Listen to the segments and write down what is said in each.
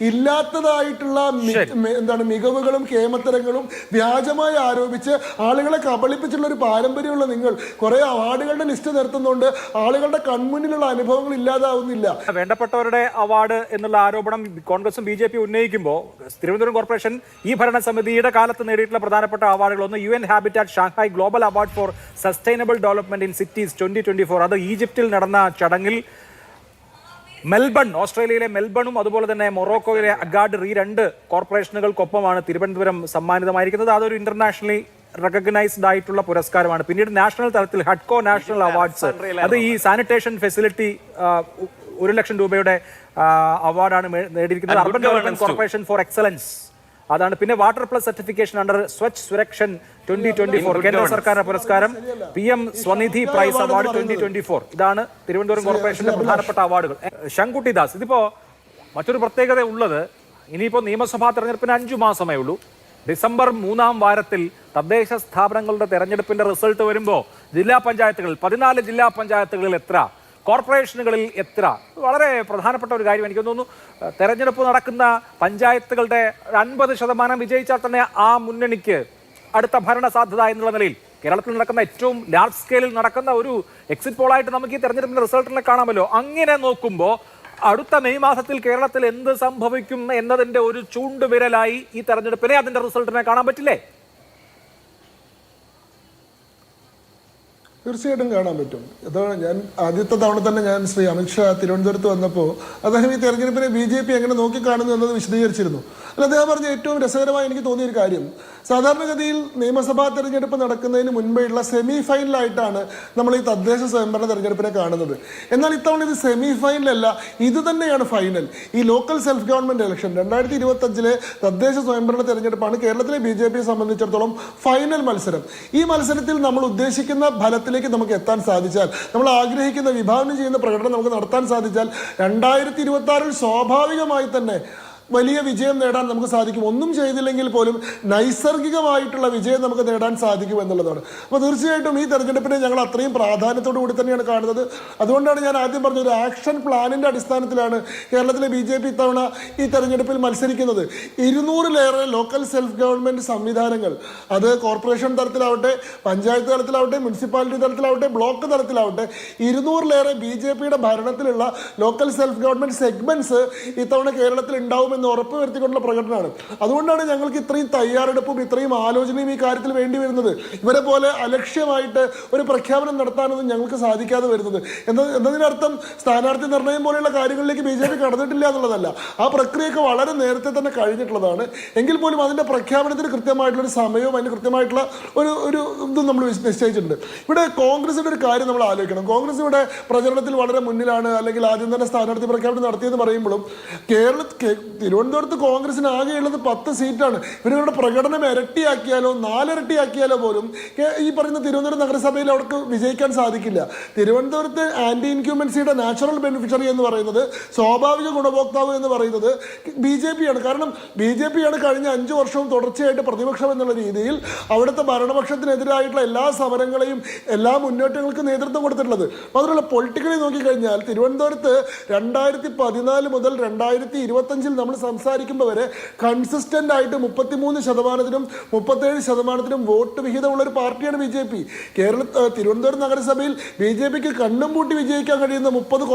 ഇല്ലാത്തതായിട്ടുള്ള എന്താണ് മികവുകളും കേമത്തരങ്ങളും വ്യാജമായി ആരോപിച്ച് ആളുകളെ കബളിപ്പിച്ചുള്ള ഒരു പാരമ്പര്യമുള്ള നിങ്ങൾ കുറെ അവാർഡുകളുടെ ലിസ്റ്റ് നിർത്തുന്നുണ്ട്. ആളുകളുടെ കൺമുന്നിലുള്ള അനുഭവങ്ങൾ ഇല്ലാതാവുന്നില്ല. വേണ്ടപ്പെട്ടവരുടെ അവാർഡ് എന്നുള്ള ആരോപണം കോൺഗ്രസും BJP ഉന്നയിക്കുമ്പോൾ തിരുവനന്തപുരം കോർപ്പറേഷൻ ഈ ഭരണസമിതിയുടെ കാലത്ത് നേടിയിട്ടുള്ള പ്രധാനപ്പെട്ട അവാർഡുകളൊന്ന് UN habitat Shanghai global award for sustainable development in cities 2024. അത് ഈജിപ്തിൽ നടന്ന ചടങ്ങിൽ മെൽബൺ, ഓസ്ട്രേലിയയിലെ മെൽബണും അതുപോലെ തന്നെ മൊറോക്കോയിലെ അഗാഡ് ഈ 2 കോർപ്പറേഷനുകൾക്കൊപ്പമാണ് തിരുവനന്തപുരം സമ്മാനിതമായിരിക്കുന്നത്. അതൊരു ഇന്റർനാഷണലി റെക്കഗ്നൈസ്ഡ് ആയിട്ടുള്ള പുരസ്കാരമാണ്. പിന്നീട് നാഷണൽ തലത്തിൽ ഹഡ്കോ നാഷണൽ അവാർഡ്സ്, അത് ഈ സാനിറ്റേഷൻ ഫെസിലിറ്റി 1 ലക്ഷം രൂപയുടെ അവാർഡാണ് നേടിയിരിക്കുന്നത്. Urban development corporation for excellence അതാണ്. പിന്നെ water plus certification under Swachh Survekshan 2024 കേന്ദ്ര സർക്കാരിന്റെ പുരസ്കാരം. PM Svanidhi prize award 2024. ഇതാണ് തിരുവനന്തപുരം കോർപ്പറേഷന്റെ പ്രധാനപ്പെട്ട അവാർഡുകൾ. ശങ്കുട്ടി ദാസ്, ഇതിപ്പോ മറ്റൊരു പ്രത്യേകത ഉള്ളത്, ഇനിയിപ്പോ നിയമസഭാ തെരഞ്ഞെടുപ്പിന് 5 മാസമേ ഉള്ളൂ. ഡിസംബർ 3-ാം വാരത്തിൽ തദ്ദേശ സ്ഥാപനങ്ങളുടെ തെരഞ്ഞെടുപ്പിന്റെ റിസൾട്ട് വരുമ്പോൾ ജില്ലാ പഞ്ചായത്തുകളിൽ 14 ജില്ലാ പഞ്ചായത്തുകളിൽ എത്ര, കോർപ്പറേഷനുകളിൽ എത്ര, വളരെ പ്രധാനപ്പെട്ട ഒരു കാര്യം. എനിക്ക് തോന്നുന്നു തെരഞ്ഞെടുപ്പ് നടക്കുന്ന പഞ്ചായത്തുകളുടെ 50% വിജയിച്ചാൽ തന്നെ ആ മുന്നണിക്ക് അടുത്ത ഭരണ സാധ്യത എന്നുള്ള നിലയിൽ കേരളത്തിൽ നടക്കുന്ന ഏറ്റവും ലാർജ് സ്കെയിലിൽ നടക്കുന്ന ഒരു എക്സിറ്റ് പോളായിട്ട് നമുക്ക് ഈ തെരഞ്ഞെടുപ്പിന്റെ റിസൾട്ടിനെ കാണാമല്ലോ. അങ്ങനെ നോക്കുമ്പോൾ അടുത്ത മെയ് മാസത്തിൽ കേരളത്തിൽ എന്ത് സംഭവിക്കും എന്നതിന്റെ ഒരു ചൂണ്ടുവിരലായി ഈ തെരഞ്ഞെടുപ്പിനെ അതിന്റെ റിസൾട്ടിനെ കാണാൻ പറ്റില്ലേ? തീർച്ചയായിട്ടും കാണാൻ പറ്റും. അതാണ് ഞാൻ ആദ്യത്തെ തവണ തന്നെ ഞാൻ ശ്രീ അമിത്ഷാ തിരുവനന്തപുരത്ത് വന്നപ്പോൾ അദ്ദേഹം ഈ തെരഞ്ഞെടുപ്പിനെ BJP എങ്ങനെ നോക്കിക്കാണുന്നു എന്നത് വിശദീകരിച്ചിരുന്നു. അല്ല, അദ്ദേഹം പറഞ്ഞ ഏറ്റവും രസകരമായി എനിക്ക് തോന്നിയൊരു കാര്യം, സാധാരണഗതിയിൽ നിയമസഭാ തെരഞ്ഞെടുപ്പ് നടക്കുന്നതിന് മുൻപേയുള്ള സെമി ഫൈനലായിട്ടാണ് നമ്മൾ ഈ തദ്ദേശ സ്വയംഭരണ തെരഞ്ഞെടുപ്പിനെ കാണുന്നത്. എന്നാൽ ഇത്തവണ ഇത് സെമി ഫൈനലല്ല, ഇത് തന്നെയാണ് ഫൈനൽ. ഈ ലോക്കൽ സെൽഫ് ഗവൺമെന്റ് ഇലക്ഷൻ 2025 തദ്ദേശ സ്വയംഭരണ തെരഞ്ഞെടുപ്പാണ് കേരളത്തിലെ BJPയെ സംബന്ധിച്ചിടത്തോളം ഫൈനൽ മത്സരം. ഈ മത്സരത്തിൽ നമ്മൾ ഉദ്ദേശിക്കുന്ന ഫലത്തിലേക്ക് നമുക്ക് എത്താൻ സാധിച്ചാൽ, നമ്മൾ ആഗ്രഹിക്കുന്ന വിഭാവനം ചെയ്യുന്ന പ്രകടനം നമുക്ക് നടത്താൻ സാധിച്ചാൽ 2026 സ്വാഭാവികമായി തന്നെ വലിയ വിജയം നേടാൻ നമുക്ക് സാധിക്കും. ഒന്നും ചെയ്തില്ലെങ്കിൽ പോലും നൈസർഗികമായിട്ടുള്ള വിജയം നമുക്ക് നേടാൻ സാധിക്കും എന്നുള്ളതാണ്. അപ്പോൾ തീർച്ചയായിട്ടും ഈ തെരഞ്ഞെടുപ്പിനെ ഞങ്ങൾ അത്രയും പ്രാധാന്യത്തോടു കൂടി തന്നെയാണ് കാണുന്നത്. അതുകൊണ്ടാണ് ഞാൻ ആദ്യം പറഞ്ഞ ഒരു ആക്ഷൻ പ്ലാനിൻ്റെ അടിസ്ഥാനത്തിലാണ് കേരളത്തിലെ BJP ഇത്തവണ ഈ തെരഞ്ഞെടുപ്പിൽ മത്സരിക്കുന്നത്. 200-ലേറെ ലോക്കൽ സെൽഫ് ഗവൺമെൻറ് സംവിധാനങ്ങൾ, അത് കോർപ്പറേഷൻ തലത്തിലാവട്ടെ, പഞ്ചായത്ത് തലത്തിലാവട്ടെ, മുനിസിപ്പാലിറ്റി തലത്തിലാവട്ടെ, ബ്ലോക്ക് തലത്തിലാവട്ടെ, 200-ലേറെ BJPയുടെ ഭരണത്തിലുള്ള ലോക്കൽ സെൽഫ് ഗവൺമെൻറ് സെഗ്മെന്റ്സ് ഇത്തവണ കേരളത്തിൽ ഉണ്ടാവും എന്ന് ഉറപ്പ് വരുത്തിക്കൊണ്ടുള്ള പ്രകടനമാണ്. അതുകൊണ്ടാണ് ഞങ്ങൾക്ക് ഇത്രയും തയ്യാറെടുപ്പും ഇത്രയും ആലോചനയും ഈ കാര്യത്തിൽ വേണ്ടി വരുന്നത്. ഇവരെ പോലെ അലക്ഷ്യമായിട്ട് ഒരു പ്രഖ്യാപനം നടത്താനൊന്നും ഞങ്ങൾക്ക് സാധിക്കാതെ വരുന്നത്. എന്നതിനർത്ഥം സ്ഥാനാർത്ഥി നിർണയം പോലെയുള്ള കാര്യങ്ങളിലേക്ക് BJP കടന്നിട്ടില്ല എന്നുള്ളതല്ല. ആ പ്രക്രിയയൊക്കെ വളരെ നേരത്തെ തന്നെ കഴിഞ്ഞിട്ടുള്ളതാണ്. എങ്കിൽ പോലും അതിൻ്റെ പ്രഖ്യാപനത്തിന് കൃത്യമായിട്ടുള്ളൊരു സമയവും അതിന് കൃത്യമായിട്ടുള്ള ഒരു ഇതും നമ്മൾ നിശ്ചയിച്ചിട്ടുണ്ട്. ഇവിടെ കോൺഗ്രസിൻ്റെ ഒരു കാര്യം നമ്മൾ ആലോചിക്കണം. കോൺഗ്രസ് ഇവിടെ പ്രചരണത്തിൽ വളരെ മുന്നിലാണ്, അല്ലെങ്കിൽ ആദ്യം തന്നെ സ്ഥാനാർത്ഥി പ്രഖ്യാപനം നടത്തിയെന്ന് പറയുമ്പോഴും തിരുവനന്തപുരത്ത് കോൺഗ്രസിന് ആകെയുള്ളത് 10 സീറ്റാണ്. ഇവരുടെ പ്രകടനം ഇരട്ടിയാക്കിയാലോ 4 ഇരട്ടിയാക്കിയാലോ പോലും ഈ പറയുന്ന തിരുവനന്തപുരം നഗരസഭയിൽ അവർക്ക് വിജയിക്കാൻ സാധിക്കില്ല. തിരുവനന്തപുരത്ത് ആന്റി ഇൻക്യൂമൻസിയുടെ നാച്ചുറൽ ബെനിഫിഷ്യറി എന്ന് പറയുന്നത്, സ്വാഭാവിക ഗുണഭോക്താവ് എന്ന് പറയുന്നത് BJP ആണ്. കാരണം BJP ആണ് കഴിഞ്ഞ 5 വർഷവും തുടർച്ചയായിട്ട് പ്രതിപക്ഷം എന്നുള്ള രീതിയിൽ അവിടുത്തെ ഭരണപക്ഷത്തിനെതിരായിട്ടുള്ള എല്ലാ സമരങ്ങളെയും എല്ലാ മുന്നേറ്റങ്ങൾക്കും നേതൃത്വം കൊടുത്തിട്ടുള്ളത്. മാത്രമല്ല പൊളിറ്റിക്കലി നോക്കിക്കഴിഞ്ഞാൽ തിരുവനന്തപുരത്ത് 2014 മുതൽ 2025 നമ്മൾ സംസാരിക്കുമ്പോൾ വരെ കൺസിസ്റ്റന്റ് ആയിട്ട് 33%-നും 37%-നും വോട്ട് വിഹിതമുള്ള ഒരു പാർട്ടിയാണ് BJP. തിരുവനന്തപുരം നഗരസഭയിൽ BJPക്ക് കണ്ണും പൂട്ടി വിജയിക്കാൻ കഴിയുന്ന 30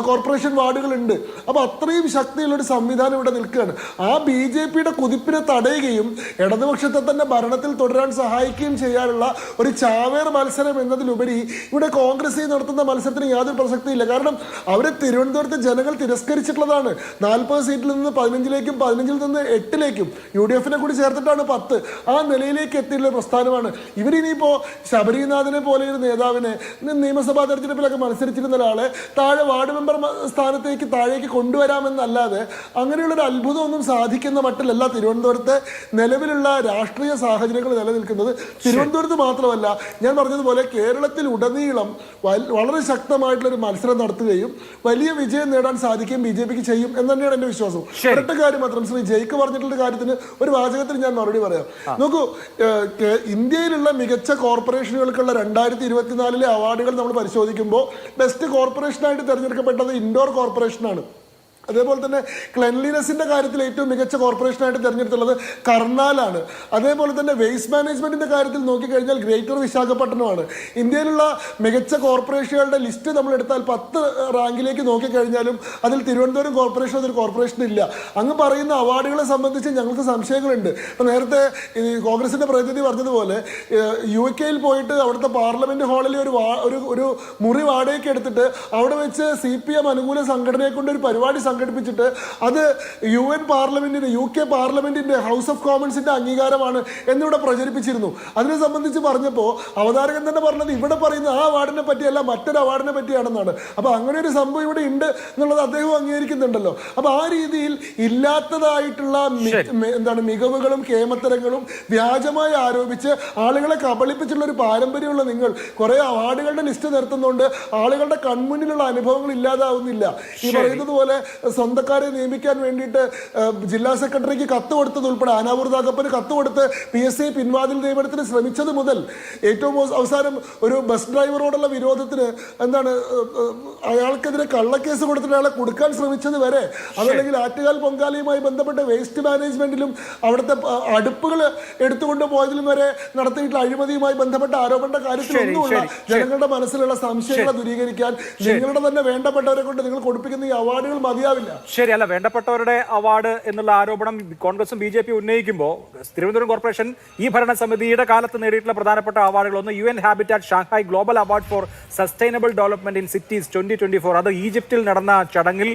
കോർപ്പറേഷൻ വാർഡുകളുണ്ട്. അപ്പോൾ അത്രയും ശക്തിയുള്ള ഒരു സംവിധാനം ഇവിടെ നിൽക്കുകയാണ്. ആ BJPയുടെ കുതിപ്പിനെ തടയുകയും ഇടതുപക്ഷത്തെ തന്നെ ഭരണത്തിൽ തുടരാൻ സഹായിക്കുകയും ചെയ്യാനുള്ള ഒരു ചാവേർ മത്സരം എന്നതിലുപരി ഇവിടെ കോൺഗ്രസ് നടത്തുന്ന മത്സരത്തിന് യാതൊരു പ്രസക്തിയില്ല. കാരണം അവരെ തിരുവനന്തപുരത്തെ ജനങ്ങൾ തിരസ്കരിച്ചിട്ടുള്ളതാണ്. 40 സീറ്റിൽ നിന്ന് 15-ലേക്കും 15-ൽ നിന്ന് 8-ലേക്കും UDFനെ കൂടി ചേർത്തിട്ടാണ് 10. ആ നിലയിലേക്ക് എത്തിയുള്ള പ്രസ്ഥാനമാണ്. ഇവരിനിയിപ്പോൾ ശബരിനാഥനെ പോലെ ഒരു നേതാവിനെ നിയമസഭാ തെരഞ്ഞെടുപ്പിലൊക്കെ മത്സരിച്ചിരുന്ന ഒരാളെ താഴെ വാർഡ് മെമ്പർ സ്ഥാനത്തേക്ക് താഴേക്ക് കൊണ്ടുവരാമെന്നല്ലാതെ അങ്ങനെയുള്ളൊരു അത്ഭുതമൊന്നും സാധിക്കുന്ന മട്ടിലല്ല തിരുവനന്തപുരത്തെ നിലവിലുള്ള രാഷ്ട്രീയ സാഹചര്യങ്ങൾ നിലനിൽക്കുന്നത്. തിരുവനന്തപുരത്ത് മാത്രമല്ല, ഞാൻ പറഞ്ഞതുപോലെ കേരളത്തിൽ ഉടനീളം വളരെ ശക്തമായിട്ടുള്ളൊരു മത്സരം നടത്തുകയും വലിയ വിജയം നേടാൻ സാധിക്കുകയും BJPക്ക് ചെയ്യും എന്ന് തന്നെയാണ് എന്റെ വിശ്വാസം. ഒരൊറ്റ കാര്യം മാത്രം ശ്രീ ജയ്ക്ക് പറഞ്ഞിട്ടുള്ള കാര്യത്തിന് ഒരു വാചകത്തിൽ ഞാൻ മറുപടി പറയാം. നോക്കൂ, ഇന്ത്യയിലുള്ള മികച്ച കോർപ്പറേഷനുകൾക്കുള്ള 2024 അവാർഡുകൾ നമ്മൾ പരിശോധിക്കുമ്പോൾ ബെസ്റ്റ് കോർപ്പറേഷനായിട്ട് തിരഞ്ഞെടുക്കപ്പെട്ടത് ഇൻഡോർ കോർപ്പറേഷനാണ്. അതേപോലെ തന്നെ ക്ലെൻലിനെസിന്റെ കാര്യത്തിൽ ഏറ്റവും മികച്ച കോർപ്പറേഷനായിട്ട് തിരഞ്ഞെടുത്തുള്ളത് കർണാലാണ്. അതേപോലെ തന്നെ വേസ്റ്റ് മാനേജ്മെന്റിന്റെ കാര്യത്തിൽ നോക്കിക്കഴിഞ്ഞാൽ ഗ്രേറ്റർ വിശാഖപട്ടണമാണ്. ഇന്ത്യയിലുള്ള മികച്ച കോർപ്പറേഷനുകളുടെ ലിസ്റ്റ് നമ്മൾ എടുത്താൽ 10 റാങ്കിലേക്ക് നോക്കിക്കഴിഞ്ഞാലും അതിൽ തിരുവനന്തപുരം കോർപ്പറേഷൻ അതൊരു കോർപ്പറേഷൻ ഇല്ല. അങ്ങ് പറയുന്ന അവാർഡുകളെ സംബന്ധിച്ച് ഞങ്ങൾക്ക് സംശയങ്ങളുണ്ട്. ഇപ്പം നേരത്തെ ഈ കോൺഗ്രസിന്റെ പ്രതിനിധി പറഞ്ഞതുപോലെ UK പോയിട്ട് അവിടുത്തെ പാർലമെന്റ് ഹാളിൽ ഒരു മുറി വാടകയ്ക്ക് എടുത്തിട്ട് അവിടെ വെച്ച് CPM അനുകൂല സംഘടനയെ കൊണ്ട് ഒരു പരിപാടി സംഘടിപ്പിച്ചിട്ട് അത് UN പാർലമെന്റിന്റെ UK പാർലമെന്റിന്റെ ഹൗസ് ഓഫ് കോമൺസിന്റെ അംഗീകാരമാണ് എന്നിവിടെ പ്രചരിപ്പിച്ചിരുന്നു. അതിനെ സംബന്ധിച്ച് പറഞ്ഞപ്പോൾ അവതാരകൻ തന്നെ പറഞ്ഞത് ഇവിടെ പറയുന്ന ആ അവാർഡിനെ പറ്റിയല്ല മറ്റൊരു അവാർഡിനെ പറ്റിയാണെന്നാണ്. അപ്പൊ അങ്ങനെ ഒരു സംഭവം ഇവിടെ ഉണ്ട് എന്നുള്ളത് അദ്ദേഹം അംഗീകരിക്കുന്നുണ്ടല്ലോ. അപ്പൊ ആ രീതിയിൽ ഇല്ലാത്തതായിട്ടുള്ള മികവുകളും കേമത്തരങ്ങളും വ്യാജമായി ആരോപിച്ച് ആളുകളെ കബളിപ്പിച്ചുള്ള ഒരു പാരമ്പര്യമുള്ള നിങ്ങൾ കുറെ അവാർഡുകളുടെ ലിസ്റ്റ് നിർത്തുന്നതുകൊണ്ട് ആളുകളുടെ കൺമുന്നിലുള്ള അനുഭവങ്ങൾ ഇല്ലാതാവുന്നില്ല. ഈ പറയുന്നത് പോലെ സ്വന്തക്കാരെ നിയമിക്കാൻ വേണ്ടിയിട്ട് ജില്ലാ സെക്രട്ടറിക്ക് കത്ത് കൊടുത്തത് ഉൾപ്പെടെ ആനാവൂർ താക്കപ്പന് കത്ത് കൊടുത്ത് PSC പിൻവാതിൽ നിയമനത്തിന് ശ്രമിച്ചത് മുതൽ ഏറ്റവും അവസാനം ഒരു ബസ് ഡ്രൈവറോടുള്ള വിരോധത്തിന് അയാൾക്കെതിരെ കള്ളക്കേസ് കൊടുത്തിട്ട് അയാളെ കൊടുക്കാൻ ശ്രമിച്ചത് വരെ, അതല്ലെങ്കിൽ ആറ്റുകാൽ പൊങ്കാലയുമായി ബന്ധപ്പെട്ട വേസ്റ്റ് മാനേജ്മെന്റിലും അവിടുത്തെ അടുപ്പുകൾ എടുത്തുകൊണ്ട് പോയതിലും വരെ നടത്തിയിട്ടുള്ള അഴിമതിയുമായി ബന്ധപ്പെട്ട ആരോപണ കാര്യത്തിലൊന്നുമുള്ള ജനങ്ങളുടെ മനസ്സിലുള്ള സംശയങ്ങളെ ദൂരീകരിക്കാൻ നിങ്ങളുടെ തന്നെ വേണ്ടപ്പെട്ടവരെ കൊണ്ട് നിങ്ങൾ കൊടുപ്പിക്കുന്ന ഈ അവാർഡുകൾ മതിയാവില്ല. ശരി, അല്ല, വേണ്ടപ്പെട്ടവരുടെ അവാർഡ് എന്നുള്ള ആരോപണം കോൺഗ്രസും BJP ഉന്നയിക്കുമ്പോൾ തിരുവനന്തപുരം കോർപ്പറേഷൻ ഈ ഭരണസമിതിയുടെ കാലത്ത് നേടിയിട്ടുള്ള പ്രധാനപ്പെട്ട അവാർഡുകളൊന്ന് UN habitat Shanghai global award for sustainable development in cities 2024. അത് ഈജിപ്തിൽ നടന്ന ചടങ്ങിൽ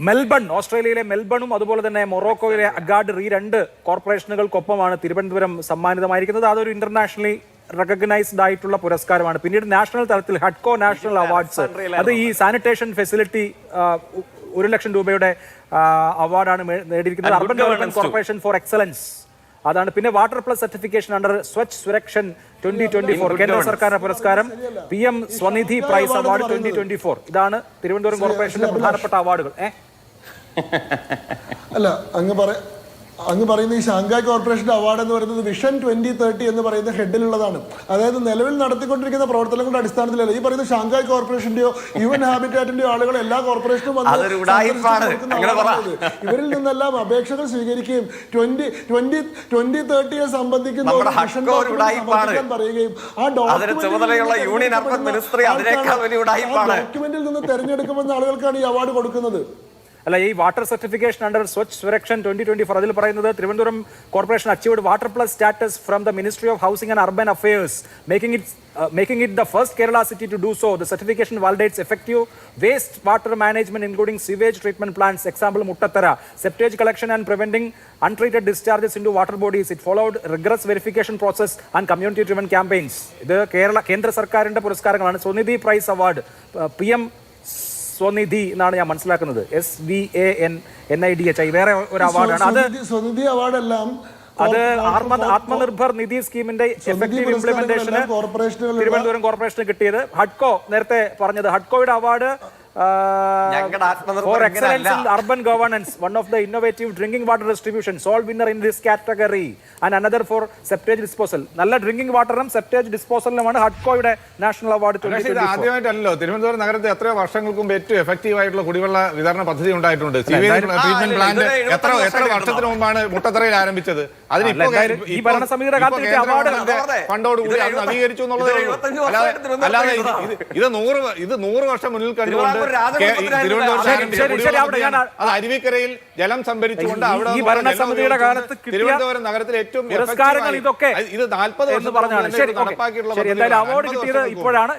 മെൽബൺ, ഓസ്ട്രേലിയയിലെ മെൽബണും അതുപോലെ തന്നെ മൊറോക്കോയിലെ അഗാഡ് ഈ 2 കോർപ്പറേഷനുകൾക്കൊപ്പമാണ് തിരുവനന്തപുരം സമ്മാനിതമായിരിക്കുന്നത്. അതൊരു ഇന്റർനാഷണലി റെക്കഗ്നൈസ്ഡ് ആയിട്ടുള്ള പുരസ്കാരമാണ്. പിന്നീട് നാഷണൽ തലത്തിൽ ഹഡ്കോ നാഷണൽ അവാർഡ്സ്, അത് ഈ സാനിറ്റേഷൻ ഫെസിലിറ്റി 1 ലക്ഷം രൂപയുടെ അവാർഡാണ് നേടിയിരിക്കുന്നത്. Urban development corporation for excellence അതാണ്. പിന്നെ water plus certification under Swachh Survekshan 2024 കേന്ദ്ര സർക്കാരിന്റെ പുരസ്കാരം. PM Svanidhi prize award 2024. ഇതാണ് തിരുവനന്തപുരം കോർപ്പറേഷന്റെ പ്രധാനപ്പെട്ട അവാർഡുകൾ. അല്ല, അങ്ങ് പറയുന്ന ഈ ഷാങ്ഹായ് കോർപ്പറേഷന്റെ അവാർഡ് എന്ന് പറയുന്നത് വിഷൻ 2030 എന്ന് പറയുന്ന ഹെഡിലുള്ളതാണ്. അതായത് നിലവിൽ നടത്തിക്കൊണ്ടിരിക്കുന്ന പ്രവർത്തനങ്ങളുടെ അടിസ്ഥാനത്തിലല്ല. ഈ പറയുന്ന ഷാങ്ഹായ് കോർപ്പറേഷന്റെയോ UN ഹാബിറ്റാറ്റിന്റെയോ ആളുകൾ എല്ലാ കോർപ്പറേഷനും ഇവരിൽ നിന്നെല്ലാം അപേക്ഷകൾ സ്വീകരിക്കുകയും 2030 സംബന്ധിക്കുന്ന പറയുകയും ആ ഡോക്യുമെന്റിൽ നിന്ന് തെരഞ്ഞെടുക്കുമെന്ന ആളുകൾക്കാണ് ഈ അവാർഡ് കൊടുക്കുന്നത്. അല്ല, ഈ water certification under Swachh Survekshan 2024 അതിൽ പറയുന്നത് Thiruvananthapuram corporation achieved water plus status from the ministry of housing and urban affairs, making it the first Kerala city to do so. The certification validates effective waste water management including sewage treatment plants, example Muttattara, septage collection and preventing untreated discharges into water bodies. It followed rigorous verification process and community driven campaigns. ഇത് കേന്ദ്ര സർക്കാരിന്റെ പുരസ്കാരങ്ങളാണ്. Svanidhi prize award PM Svanidhi എന്നാണ് ഞാൻ മനസ്സിലാക്കുന്നത്. SVANNIDHI വേറെ ഒരു അവാർഡാണ്. അത് സ്വനിധി അവാർഡെല്ലാം അത് ആത്മനിർഭർ നിധി സ്കീമിന്റെ എഫക്റ്റീവ് ഇംപ്ലിമെന്റേഷന് തിരുവനന്തപുരം കോർപ്പറേഷന് കിട്ടിയത്. ഹഡ്കോ നേരത്തെ പറഞ്ഞത് ഹഡ്കോയുടെ award for excellence in urban governance, one of the innovative drinking water distribution, sole winner in this category, and another for septage disposal. നല്ല ഡ്രിങ്കിംഗ് വാട്ടറും സെപ്റ്റേജ് ഡിസ്പോസലിനുമാണ് ഹഡ്കോയുടെ നാഷണൽ അവാർഡ്. ആദ്യമായിട്ടല്ലോ തിരുവനന്തപുരം നഗരത്തിൽ എത്രയോ വർഷങ്ങൾക്ക് മുമ്പ് ഏറ്റവും എഫക്റ്റീവ് ആയിട്ടുള്ള കുടിവെള്ള വിതരണ പദ്ധതി ഉണ്ടായിട്ടുണ്ട്. ട്രീറ്റ്മെന്റ് പ്ലാന്റ് എത്ര വർഷത്തിന് മുമ്പാണ് മുട്ടത്തറയിൽ ആരംഭിച്ചത്. ഈ ഭരണസമിതിയുടെ കാലത്ത് അവാർഡ് ഫണ്ടോടുകൂടി അത് നവീകരിച്ചു എന്നുള്ളതേ ഉള്ളൂ. അല്ലാതെ ഇത് 100 വർഷം മുന്നിൽ കണ്ടുകൊണ്ട് അരുവിക്കരയിൽ ജലം സംഭരിച്ചുകൊണ്ട് അവിടെ ഭരണസമിതിയുടെ കാലത്ത് തിരുവനന്തപുരം നഗരത്തിൽ ഏറ്റവും പുരസ്കാരങ്ങൾ ഇതൊക്കെ ഇത് 40 വർഷം നടപ്പാക്കിയിട്ടുള്ള അവാർഡ് കിട്ടിയത് ഇപ്പോഴാണ്.